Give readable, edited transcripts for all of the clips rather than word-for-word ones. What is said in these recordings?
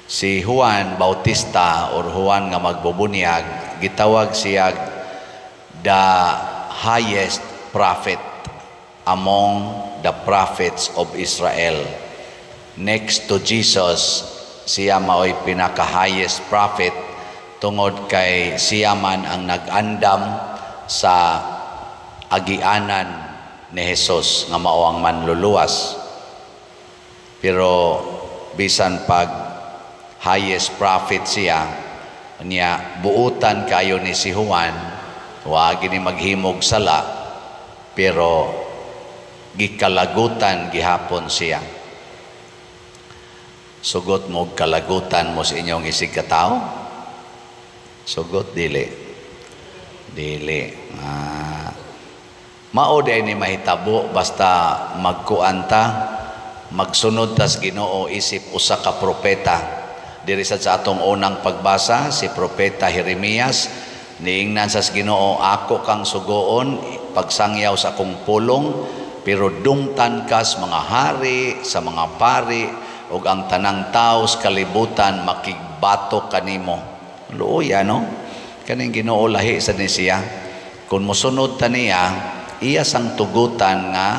Si Juan Bautista or Juan nga magbubunyag, gitawag siya the highest prophet among the prophets of Israel. Next to Jesus, siya mao'y pinaka-highest prophet tungod kay siya man ang nag-andam sa agianan ni Jesus nga mao ang manluluwas. Pero bisan pag highest prophet siya, niya buutan kayo ni si Juan, wa gini maghimog sala, pero gikalagutan gihapon siya. Sugot mo kalagutan mo sa inyong isig katao? Sugot dili. Dili. Mao day ni mahitabo basta magkuanta, magsunod tas Ginoo isip usa ka propeta. Diri sa atong unang pagbasa, si propeta Jeremias niingnan sa Ginoo, ako kang sugoon pagsangyaw sa akong pulong, pero dungtan kas mga hari sa mga pari ug ang tanang tao sa kalibutan makigbato kanimo. Luoy ano? Kaning Ginoo lahi sa ni siya. Kung mosunod ta niya, iya sang tugutan nga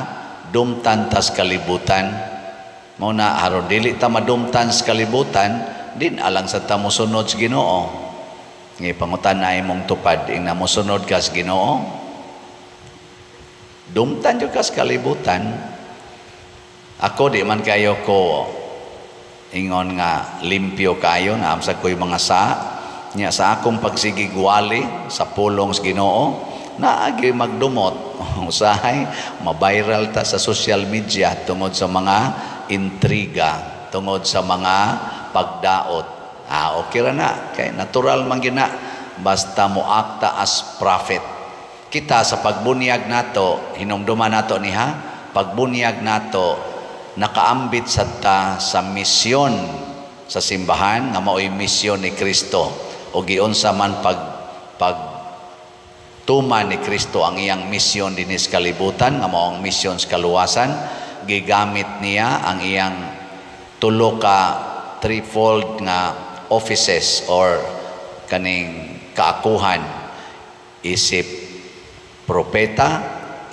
dumtan tas kalibutan. Mao na aron dili ta madumtan sa kalibutan, din alang sa ta mosunod sa Ginoo. Ngay pangutan na imong tupad ing na mosunod ka sa Ginoo. Dumtan jud ka sa kalibutan. Ako di man kayo ko ingon nga limpyo kayo na amsa ko'y mga nya sa akong pagsigigwali sa pulong sa Ginoo naagi magdumot usahay mabiral ta sa social media tungod sa mga intriga, tungod sa mga pagdaot. Okay ra na kay natural man gina basta moakta as prophet. Kita sa pagbunyag nato hinumduman nato niha, pagbunyag nato nakaambit sa misyon sa simbahan nga mao'y misyon ni Kristo o giunsa man pagtuman ni Kristo ang iyang misyon dinis kalibutan nga mao ang misyon sa kaluwasan. Gigamit niya ang iyang tulo ka threefold nga offices or kaning kaakuhan, isip propeta,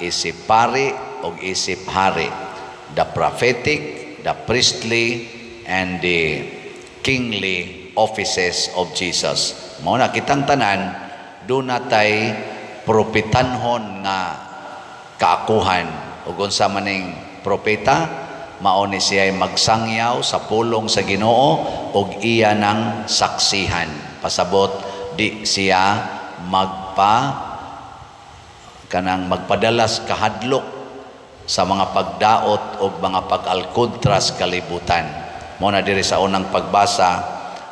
isip pari o isip hari. The prophetic, the priestly, and the kingly offices of Jesus. Mao na kitang tanan, doon natay propetanhon nga kaakuhan. Ug unsa maning propeta, mao ni siya magsangyaw sa pulong sa Ginoo ug iya nang saksihan. Pasabot di siya magpadalas kahadlok sa mga pagdaot o mga pag-alkontra sa kalibutan. Muna diri sa unang pagbasa,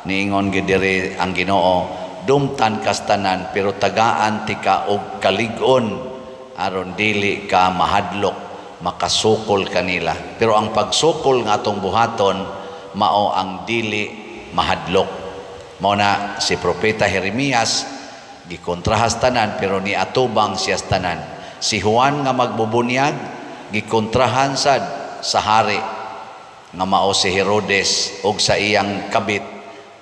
niingon diri ang Ginoo, dumtan kastanan pero tagaan ti ka og kalig-on aron dili ka mahadlok, makasukol kanila. Pero ang pagsukol nga atong buhaton mao ang dili mahadlok. Mao na si propeta Jeremias gikontrahas tanan pero ni atubang siya tanan. Si Juan nga magbubunyag gikontrahan sad sa hari nga mao si Herodes og sa iyang kabit,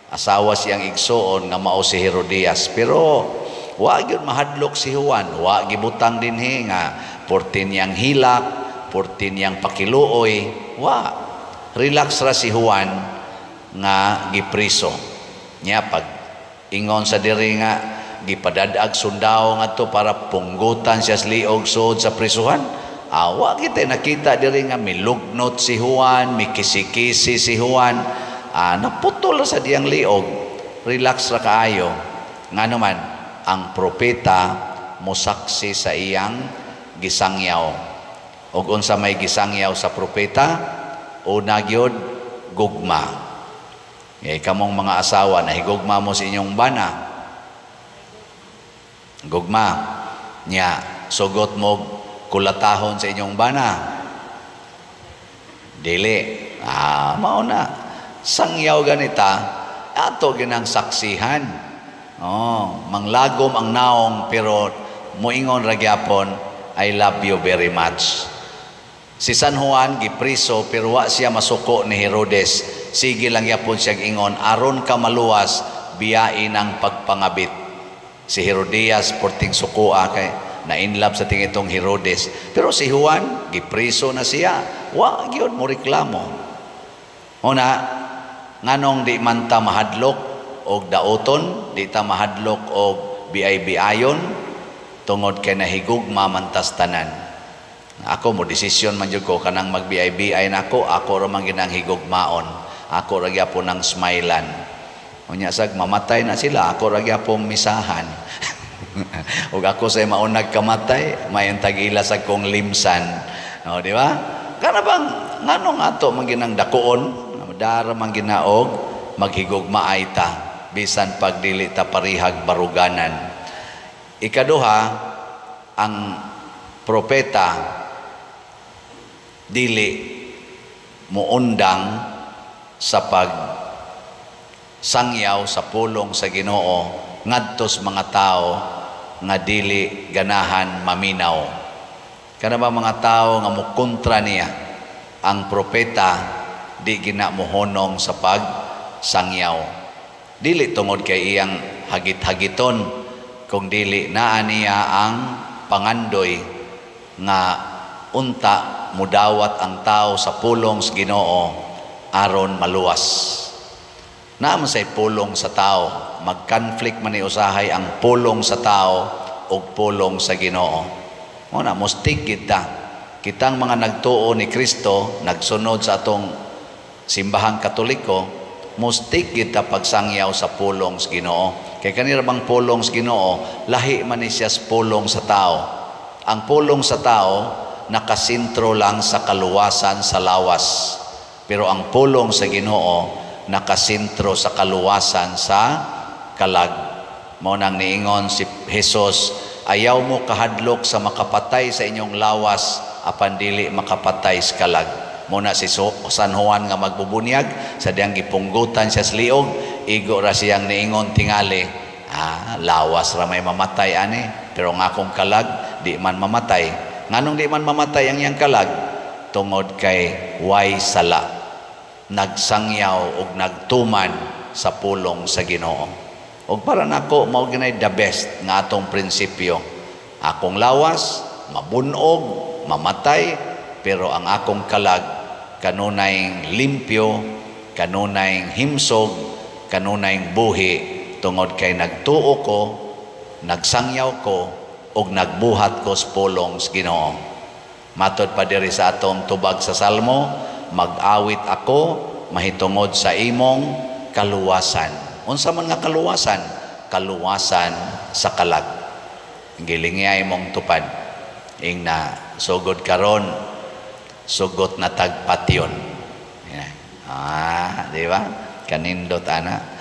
asawa siyang igsuon nga mao si Herodias. Pero wa gyud mahadlok si Juan, wa gibutang dinhi nga portin niyang hilak, portin niyang pakiluoy, wa. Relax ra si Juan nga gipriso. Nya pag ingon sa diri nga gipadadag sundao ngadto para punggutan siya sa liog suod sa prisuhan. Wa kita nakita diri nga milugnot si Juan, mikisi-kisi si Juan. Naputol sa diyang liog. Relax ra kaayo. Nga naman, ang propeta mosaksi sa iyang gisangyaw. Og unsa may gisangyaw sa propeta, una gyud gugma. Kamong mga asawa na higugma mo sa inyong bana. Gugma. Nya, sugot mo kulatahon sa inyong bana. Dili. Mao na. Sangyaw ganita, ato ginang saksihan. Manglagom ang naong pero muingon ra gyapon, I love you very much. Si San Juan gipriso pero wa siya masuko ni Herodes sige lang yapon siyang ingon, aron ka maluwas, biyain ang pagpangabit. Si Herodias, porting sukua kay na-inlove sa tingitong Herodes. Pero si Juan, gipriso na siya. Wa, yun mo reklamo. Una, nganong di man ta mahadlok og daoton, di ta mahadlok og biay-biayon, tungod kay nahigugma man tas tanan. Ako mo desisyon man jud ko kanang mag-biay-biay nako, ako ra man ginang higugmaon. Ako ra gyapon nang smilean. Unya sag mamatay na sila, ako ra gyapon misahan. Ug ako say maunag kamatay, mayon tag-ila sa kong limsan. No, di ba? Kana bang nganong ato man ginang dakuon, dara man ginaog maghigugmaay ta bisan pagdili ta parihag baruganan. Ikaduha, ang propeta dili muundang sa pag sangyaw sa pulong sa Ginoo ngadtos mga tao nga dili ganahan maminaw. Kana ba mga tao nga mukontra niya, ang propeta di gina mohonong sa pag sangyaw. Dili tungod kay iyang hagit-hagiton, kung dili naa niya ang pangandoy nga unta mudawat ang tao sa pulong sa Ginoo aron maluwas. Naman say pulong sa tao, mag-conflict man ni usahay ang pulong sa tao ug pulong sa Ginoo. Muna mustig kita, kitang mga nagtuo ni Kristo, nagsunod sa atong simbahang Katoliko, mustig kita pagsangyaw sa pulong sa Ginoo. Kay kanira bang pulong sa Ginoo, lahi man ni siya sa pulong sa tao. Ang pulong sa tao nakasintro lang sa kaluwasan sa lawas. Pero ang pulong sa Ginoo nakasintro sa kaluwasan sa kalag. Mao nang niingon si Jesus, ayaw mo kahadlok sa makapatay sa inyong lawas apan dili makapatay sa kalag. Muna si San Juan nga magbubunyag sa diyang gipunggutan siya sa liog, igo ra siyang niingon tingali, lawas ra may mamatay ani, pero nga akong kalag di man mamatay. Nganong di man mamatay ang iyang kalag? Tungod kay way sala, nagsangyaw ug nagtuman sa pulong sa Ginoo. Ug para nako mao ginay the best nga atong prinsipyo. Akong lawas mabunog, mamatay, pero ang akong kalag kanunay limpyo, kanunay himsog, kanunay buhi, tungod kay nagtuo ko, nagsangyaw ko, ug nagbuhat ko sa pulong sa Ginoo. Matod pa diri sa atong tubag sa Salmo, mag-awit ako mahitungod sa imong kaluwasan. Unsa man nga kaluwasan? Kaluwasan sa kalag. Gilingya imong tupad. Ing na sugod karon, sugot na tagpatyon. Di ba? Kanindot ana.